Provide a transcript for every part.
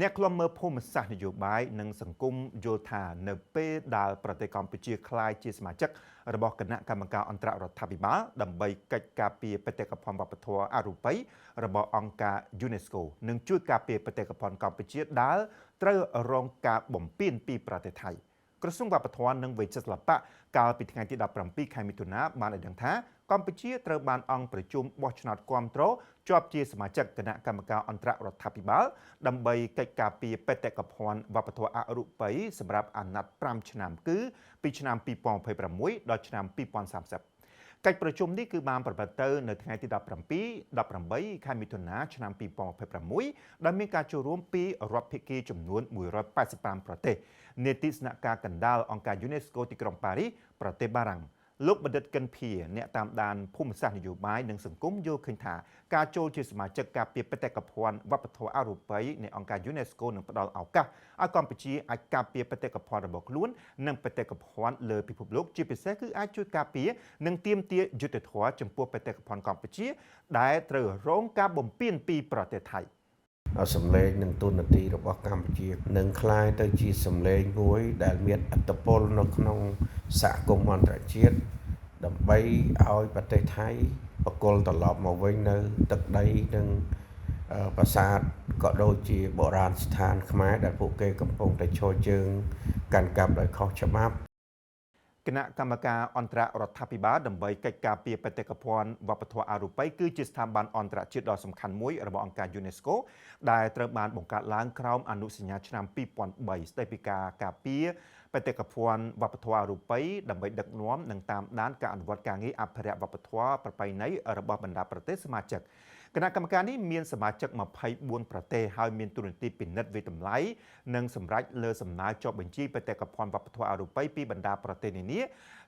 អ្នកខ្លំមើលភូមិសាស្ត្រនយោបាយនិងសង្គមយល់ថានៅពេលដែលប្រទេសកម្ពុជាក្លាយជាសមាជិករបស់គណៈកម្មការអន្តររដ្ឋាភិបាលដើម្បីកិច្ចការពារបេតិកភណ្ឌវប្បធម៌អរូបីរបស់អង្គការ UNESCO និងជួយការពារបេតិកភណ្ឌកម្ពុជាដែលត្រូវរងការបំពានពីប្រទេសថៃក្រសួងវប្បធម៌និងវិចិត្រសិល្បៈកាលពីថ្ងៃទី17 ខែមិថុនាបានឲ្យដឹងថាកម្ពុជាត្រូវបានអង្គប្រជុំបោះឆ្នោតគាំទ្រជាប់ជាសមាជិកគណៈកម្មការអន្តររដ្ឋាភិបាលដើម្បីកិច្ចការពារបេតិកភណ្ឌវប្បធម៌អរូបីសម្រាប់អាណត្តិ5ឆ្នាំគឺពីឆ្នាំ2026ដល់ឆ្នាំ2030កិច្ចប្រជុំនេះគឺបានប្រព្រឹត្តទៅនៅថ្ងៃទី18 ខែមិថុនាឆ្នាំ2026ដែលមានការចូលរួមពីរដ្ឋភាគីចំនួន185ប្រទេសនេតិស្នាក់ការកណ្ដាលអង្គការ UNESCO ទីក្រុងប៉ារីសប្រទេសបារាំងលោកបណ្ឌិតកិនភៀអ្នកតាមដានភូមិសាស្ត្រនយោបាយនិងសង្គមយល់ឃើញថាការចូលជាសមាជិកការពារបេតិកភណ្ឌវប្បធម៌អរូបីនៃអង្គការ UNESCO នឹងផ្ដល់ឱកាសឲ្យកម្ពុជាអាចការពារបេតិកភណ្ឌរបស់ខ្លួននិងបេតិកភណ្ឌលើពិភពលោកជាពិសេសគឺអាចជួយការពារនិងទាមទារយុត្តិធម៌ចំពោះបេតិកភណ្ឌកម្ពុជាដែលត្រូវរងការបំពានពីប្រទេសថៃសម្លេងនិងទូនាទីរបស់កម្ពុជានឹងក្លាយទៅជាសម្លេងមួយដែលមានឥទ្ធិពលនៅក្នុងសហគមន៍អន្តរជាតិដើម្បីឲ្យប្រទេសថៃបកគលត្រឡប់មកវិញនៅទឹកដីនិងប្រាសាទក៏ដូចជាបុរាណស្ថានខ្មែរដែលពួកគេកំពុងតែឈរជើងកាន់កាប់ដោយខុសច្បាប់គណៈកម្មការអន្តររដ្ឋាភិបាលដើម្បីកិច្ចការពារបេតិកភណ្ឌវប្បធម៌អរូបីគឺជាស្ថាប័នអន្តរជាតិដ៏សំខាន់មួយរបស់អង្គការ UNESCO ដែលត្រូវបានបង្កើតឡើងក្រោមអនុសញ្ញាឆ្នាំ2003ស្តីពីការការពារបេតិកភណ្ឌវប្បធម៌អរូបីដើម្បីដឹកនាំនិងតាមដានការអនុវត្តការងារអភិរក្សវប្បធម៌ប្រពៃណីរបស់បណ្ដាប្រទេសសមាជិកគណៈកម្មការនេះមានសមាជិក24ប្រទេសហើយមានទូនាទីពិនិត្យវិតម្លៃនិងសម្រេចលើសំណើចុះបញ្ជីបេតិកភណ្ឌវប្បធម៌អរូបីពីបណ្ដាប្រទេសនានា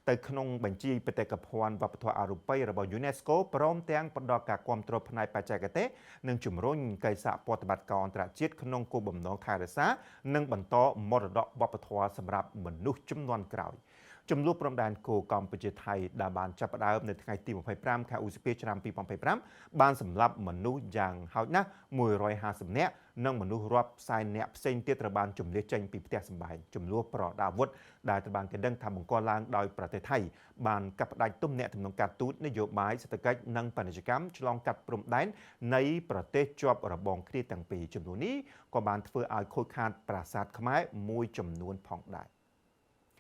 ទៅក្នុងបញ្ជីបេតិកភណ្ឌវប្បធម៌អរូបីរបស់ UNESCO ព្រមទាំងផ្ដល់ការគាំទ្រផ្នែកបច្ចេកទេសនិងជំរុញកិច្ចសហប្រតិបត្តិការអន្តរជាតិក្នុងគោលបំណងថែរក្សានិងបន្តមរតកវប្បធម៌សម្រាប់មនុស្សជំនាន់ក្រោយចំនួនព្រំដែនគោកម្ពុជាថៃដែលបានចាប់ផ្ដើមនៅថ្ងៃទី25ខែឧសភាឆ្នាំ2025បានសម្លាប់មនុស្សយ៉ាងហោចណាស់150នាក់និងមនុស្សរាប់សែននាក់ផ្សេងទៀតត្រូវបានជម្លៀសចេញពីផ្ទះសម្បែងចំនួនប្រដាប់អាវុធដែលត្រូវបានគេដឹងថាបង្កឡើងដោយប្រទេសថៃបានកាត់ផ្តាច់ទំនាក់ទំនងការទូតនយោបាយសេដ្ឋកិច្ចនិងពាណិជ្ជកម្មឆ្លងកាត់ព្រំដែននៃប្រទេសជាប់របងគ្នាទាំងពីរចំនួននេះក៏បានធ្វើឲ្យខូចខាតប្រាសាទខ្មែរមួយចំនួនផងដែរ